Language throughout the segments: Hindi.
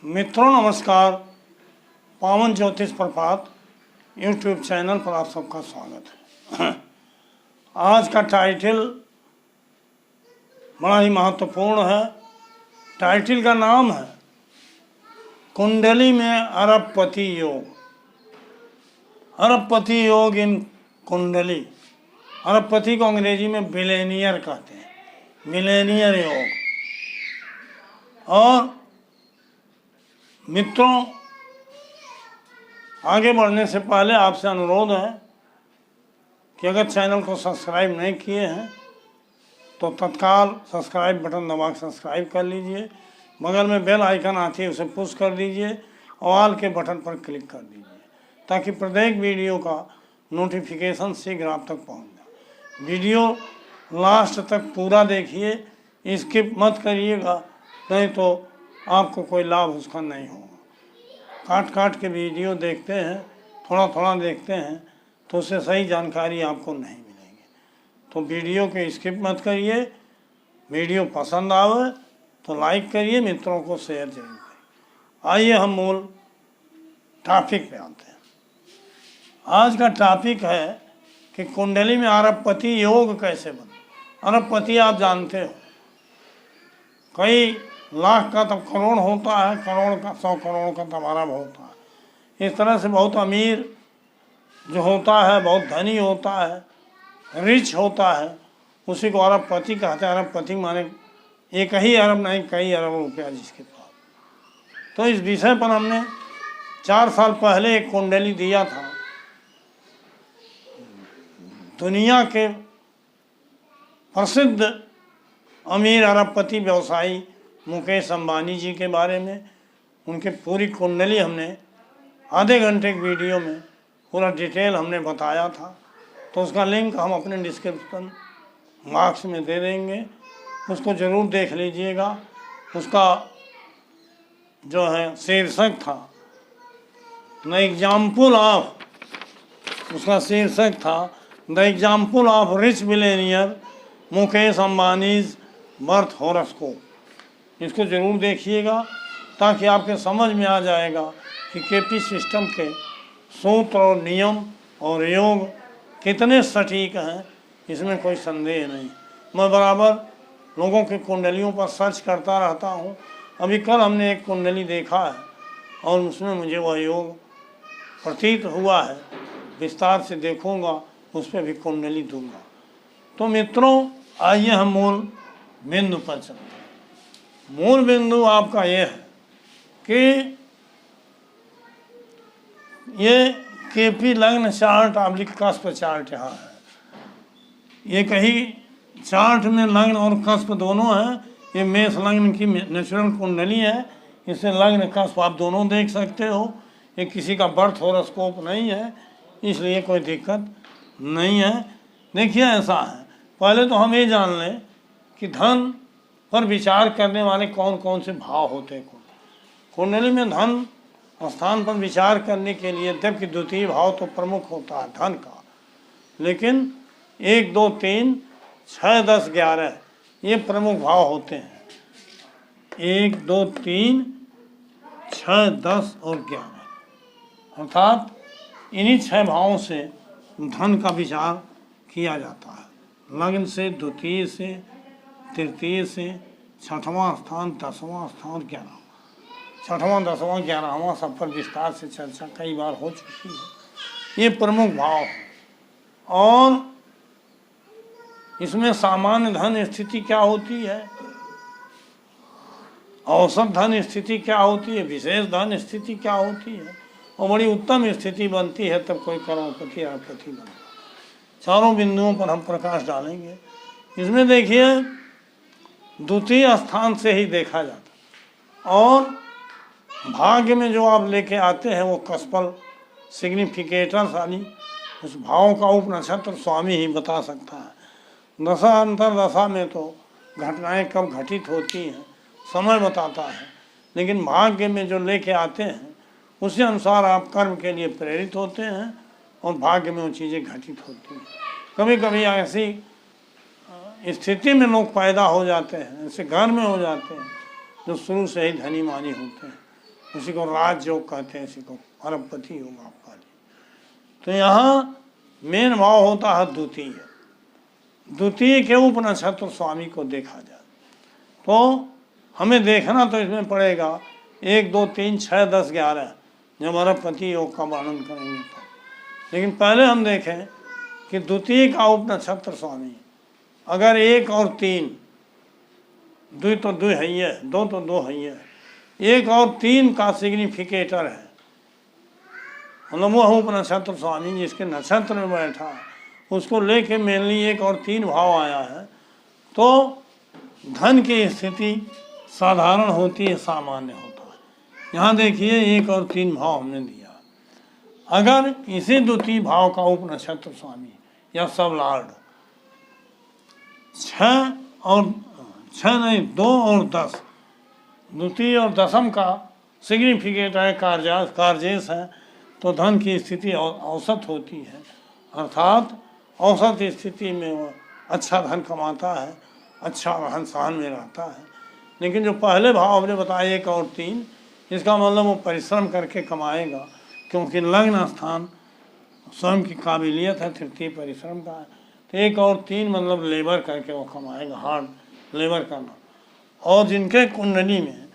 मित्रों नमस्कार। पावन ज्योतिष प्रपात यूट्यूब चैनल पर आप सबका स्वागत है। आज का टाइटल बड़ा ही महत्वपूर्ण है। टाइटल का नाम है कुंडली में अरबपति योग। अरबपति योग इन कुंडली। अरबपति को अंग्रेजी में बिलेनियर कहते हैं, बिलेनियर योग। और मित्रों, आगे बढ़ने से पहले आपसे अनुरोध है कि अगर चैनल को सब्सक्राइब नहीं किए हैं तो तत्काल सब्सक्राइब बटन दबा के सब्सक्राइब कर लीजिए। बगल में बेल आइकन आती है, उसे पुश कर दीजिए और ऑल के बटन पर क्लिक कर दीजिए ताकि प्रत्येक वीडियो का नोटिफिकेशन शीघ्र आप तक पहुंच जाए। वीडियो लास्ट तक पूरा देखिए, स्किप मत करिएगा, नहीं तो आपको कोई लाभ उसका नहीं होगा। काट के वीडियो देखते हैं, थोड़ा थोड़ा देखते हैं तो उससे सही जानकारी आपको नहीं मिलेगी। तो वीडियो के स्किप मत करिए। वीडियो पसंद आवे तो लाइक करिए, मित्रों को शेयर जरूर करिए। आइए हम मूल टॉपिक पे आते हैं। आज का टॉपिक है कि कुंडली में अरबपति योग कैसे बने। अरबपति आप जानते हो, कई लाख का तो करोड़ होता है, करोड़ का 100 करोड़ का तो अरब होता है। इस तरह से बहुत अमीर जो होता है, बहुत धनी होता है, रिच होता है, उसी को अरबपति कहते हैं। अरबपति माने एक ही अरब नहीं, कई अरब रुपया जिसके पास। तो इस विषय पर हमने 4 साल पहले एक कुंडली दिया था दुनिया के प्रसिद्ध अमीर अरबपति व्यवसायी मुकेश अंबानी जी के बारे में। उनके पूरी कुंडली हमने आधे घंटे की वीडियो में पूरा डिटेल हमने बताया था। तो उसका लिंक हम अपने डिस्क्रिप्शन बॉक्स में दे देंगे, उसको ज़रूर देख लीजिएगा। उसका जो है शीर्षक था द एग्जाम्पल ऑफ, उसका शीर्षक था the example of rich billionaire Mukesh Ambanis birth horoscope. इसको ज़रूर देखिएगा ताकि आपके समझ में आ जाएगा कि केपी सिस्टम के सूत्र और नियम और योग कितने सटीक हैं, इसमें कोई संदेह नहीं। मैं बराबर लोगों की कुंडलियों पर सर्च करता रहता हूँ। अभी कल हमने एक कुंडली देखा है और उसमें मुझे वह योग प्रतीत हुआ है। विस्तार से देखूँगा, उस पर भी कुंडली दूंगा। तो मित्रों, आइए हम मूल बिंदु पर चलते हैं। मूल बिंदु आपका ये है कि ये केपी लग्न चार्ट ऑब्लिक कस्प चार्ट यहाँ है। ये कहीं चार्ट में लग्न और कस्प दोनों है। ये मेष लग्न की नेचुरल कुंडली है, इसे लग्न कस्प आप दोनों देख सकते हो। ये किसी का बर्थ हॉरोस्कोप नहीं है, इसलिए कोई दिक्कत नहीं है। देखिए ऐसा है, पहले तो हम ये जान लें कि धन पर विचार करने वाले कौन कौन से भाव होते हैं। कुंडली में धन स्थान पर विचार करने के लिए जबकि द्वितीय भाव तो प्रमुख होता है धन का, लेकिन 1, 2, 3, 6, 10, 11 ये प्रमुख भाव होते हैं। 1, 2, 3, 6, 10 और 11, अर्थात इन्हीं 6 भावों से धन का विचार किया जाता है। लग्न से, द्वितीय से, तृतीय से, 6वां स्थान, 10वां स्थान, 11वां। 6वां, 10वां, 11वां सब पर विस्तार से चर्चा कई बार हो चुकी है। ये प्रमुख भाव है। और इसमें सामान्य धन स्थिति क्या होती है, औसत धन स्थिति क्या होती है, विशेष धन स्थिति क्या होती है, और बड़ी उत्तम स्थिति बनती है तब कोई करोड़पति अरबपति बनता है। चारों बिंदुओं पर हम प्रकाश डालेंगे। इसमें देखिए द्वितीय स्थान से ही देखा जाता, और भाग्य में जो आप लेके आते हैं वो कस्पल सिग्निफिकेटर्स यानी उस भाव का उप नक्षत्र स्वामी ही बता सकता है। दशा अंतर दशा में तो घटनाएं कब घटित होती हैं समय बताता है, लेकिन भाग्य में जो लेके आते हैं उसी अनुसार आप कर्म के लिए प्रेरित होते हैं और भाग्य में वो चीज़ें घटित होती हैं। कभी कभी ऐसी स्थिति में लोग पैदा हो जाते हैं, ऐसे घर में हो जाते हैं जो शुरू से ही धनी मानी होते हैं। उसी को राजयोग कहते हैं, इसी को अरबपति योग आपका। तो यहाँ मेन भाव होता है द्वितीय। द्वितीय के उपनक्षत्र स्वामी को देखा जाए तो हमें देखना तो इसमें पड़ेगा 1, 2, 3, 6, 10, 11 जब अरबपति योग का वर्णन करेंगे तो। लेकिन पहले हम देखें कि द्वितीय का उपनक्षत्र स्वामी अगर 1 और 3, 2 तो 2 है ही है, 2 तो 2 है ही है, 1 और 3 का सिग्निफिकेटर है, मतलब वो उपनक्षत्र स्वामी जिसके नक्षत्र में बैठा है उसको लेके मेनली 1 और 3 भाव आया है। तो धन की स्थिति साधारण होती है, सामान्य होता है। यहाँ देखिए 1 और 3 भाव हमने दिया। अगर इसी द्वितीय भाव का उपनक्षत्र स्वामी या सब लॉर्ड 2 और 10, द्वितीय और दशम का सिग्निफिकेट है, कार्जेश है, तो धन की स्थिति औसत होती है, अर्थात औसत स्थिति में वो अच्छा धन कमाता है, अच्छा रहन सहन में रहता है। लेकिन जो पहले भाव हमने बताया 1 और 3, इसका मतलब वो परिश्रम करके कमाएगा, क्योंकि लग्न स्थान स्वयं की काबिलियत है, तृतीय परिश्रम का है। तो 1 और 3 मतलब लेबर करके वो कमाएगा, हार्ड लेबर करना। और जिनके कुंडली में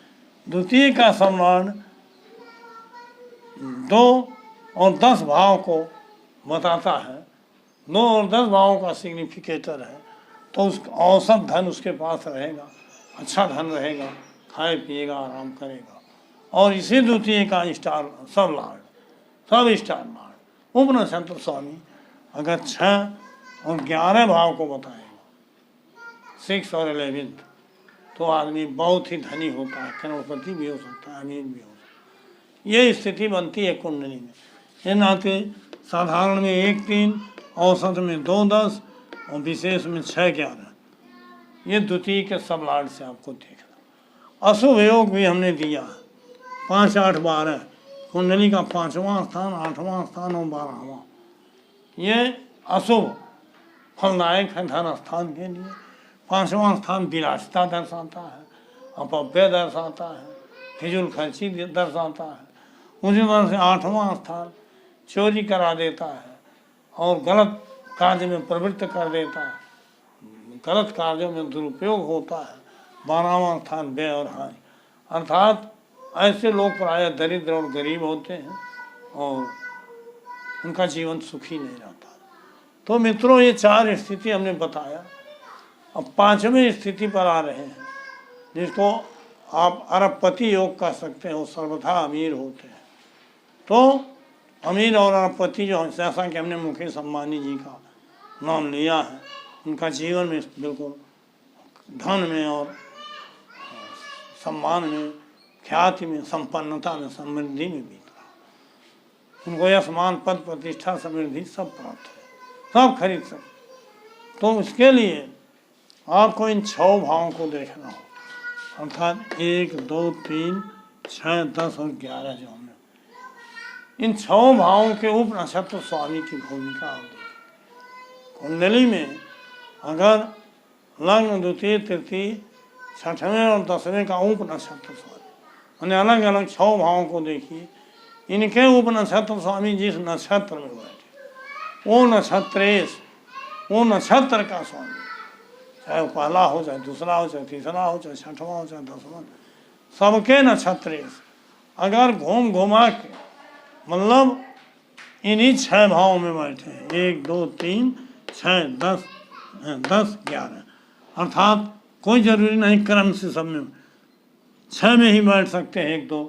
द्वितीय का सम्मान 2 और 10 भाव को बताता है, 2 और 10 भावों का सिग्निफिकेटर है, तो उस औसत धन उसके पास रहेगा, अच्छा धन रहेगा, खाए पिएगा, आराम करेगा। और इसी द्वितीय का स्टार सब लॉर्ड, सब स्टार लॉर्ड उपनक्षत्र स्वामी अगर 6 और 11 भाव को बताएगा, 6 और 11, तो आदमी बहुत ही धनी होता है, करोड़पति भी हो सकता है, अमीर भी हो सकता है। ये स्थिति बनती है कुंडली में। ये नाते साधारण में 1, 3, औसत में 2, 10 और विशेष में 6, 11, ये द्वितीय के सब लॉर्ड से आपको देखना। अशुभ योग भी हमने दिया 5, 8, 12, कुंडली का 5वां स्थान, 8वां स्थान और 12वां, ये अशुभ फलदायक है धन स्थान के लिए। 5वां स्थान विलासिता दर्शाता है, अपव्यय दर्शाता है, फिजूल खर्ची दर्शाता है। उसी तरह से 8वां स्थान चोरी करा देता है और गलत कार्य में प्रवृत्त कर देता है, गलत कार्यों में दुरुपयोग होता है। 12वां स्थान व्यय और हानि, अर्थात ऐसे लोग प्रायः दरिद्र और गरीब होते हैं और उनका जीवन सुखी नहीं रहता। तो मित्रों, ये 4 स्थिति हमने बताया। अब 5वें स्थिति पर आ रहे हैं, जिसको आप अरबपति योग कह सकते हैं। वो सर्वथा अमीर होते हैं। तो अमीर और अरबपति जो, जैसा कि हमने मुकेश अंबानी जी का नाम लिया है, उनका जीवन में बिल्कुल धन में और सम्मान में, ख्याति में, संपन्नता में, समृद्धि में बीत रहा। उनको यश मान पद प्रतिष्ठा समृद्धि सब प्राप्त है, सब खरीद सकते। तो उसके लिए आपको इन 6 भावों को देखना हो, अर्थात 1, 2, 3, 6, 10 और 11 जो हमने, इन 6 भावों के उपनक्षत्र स्वामी की भूमिका आप देखें। कुंडली में अगर लग्न, द्वितीय, तृतीय, 6वें और 10वें का उपनक्षत्र स्वामी, मैंने अलग अलग 6 भावों को देखिए। इनके उपनक्षत्र स्वामी जिस नक्षत्र में बैठे, वो नक्षत्रेश, वो नक्षत्र का स्वामी, चाहे वो पहला हो, चाहे दूसरा हो, चाहे तीसरा हो, चाहे 6वां हो, चाहे 10वां, सबके नक्षत्रेश अगर घूम घुमा के, मतलब इन्हीं 6 भावों में बैठे हैं, 1, 2, 3, 6, 10, 11, अर्थात कोई जरूरी नहीं क्रम से सब में, 6 में ही बैठ सकते हैं, 1, 2,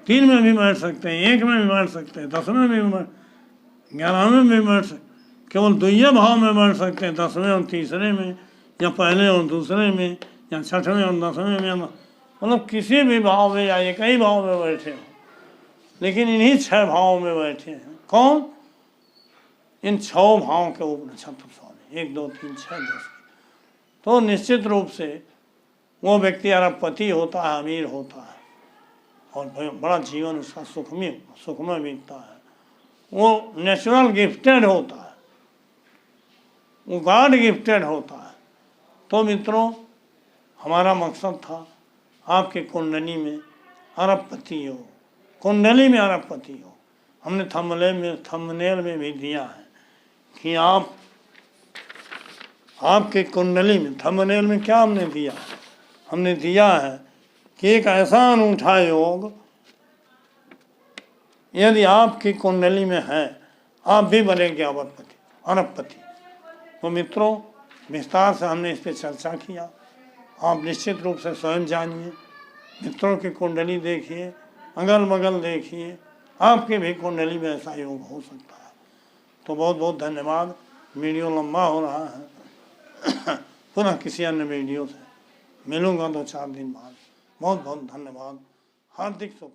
3 में भी बैठ सकते हैं, 1 में भी बैठ सकते हैं, 10 में भी बैठ, 11 में भी बैठ सकते, केवल द्वितीय भाव में बैठ सकते हैं, 10वें और तीसरे में, या पहले और दूसरे में, या 6वें और 10वें में, मतलब किसी भी भाव में या एक ही भाव में बैठे हो, लेकिन इन्हीं 6 भावों में बैठे हैं। कौन? इन 6 भावों के उपनक्षत्र स्वामी, 1, 2, 3, 6, 10। तो निश्चित रूप से वो व्यक्ति अरबपति होता है, अमीर होता है, और बड़ा जीवन उसका सुखमय बीतता है। वो नेचुरल गिफ्टेड होता है, वो गॉड गिफ्टेड होता है। तो मित्रों, हमारा मकसद था आपके कुंडली में अरबपति हो, कुंडली में अरबपति हो। हमने थंबनेल में भी दिया है कि आपके कुंडली में, थंबनेल में क्या हमने दिया, हमने दिया है कि एक ऐसा अनूठा योग यदि आपकी कुंडली में है, आप भी बनेंगे अरबपति। तो मित्रों, विस्तार से हमने इस पर चर्चा किया। आप निश्चित रूप से स्वयं जानिए, मित्रों की कुंडली देखिए, अगल बगल देखिए, आपके भी कुंडली में ऐसा योग हो सकता है। तो बहुत बहुत धन्यवाद। वीडियो लंबा हो रहा है। पुनः किसी अन्य वीडियो से मिलूंगा 2-4 दिन बाद। बहुत बहुत धन्यवाद। हार्दिक शुभ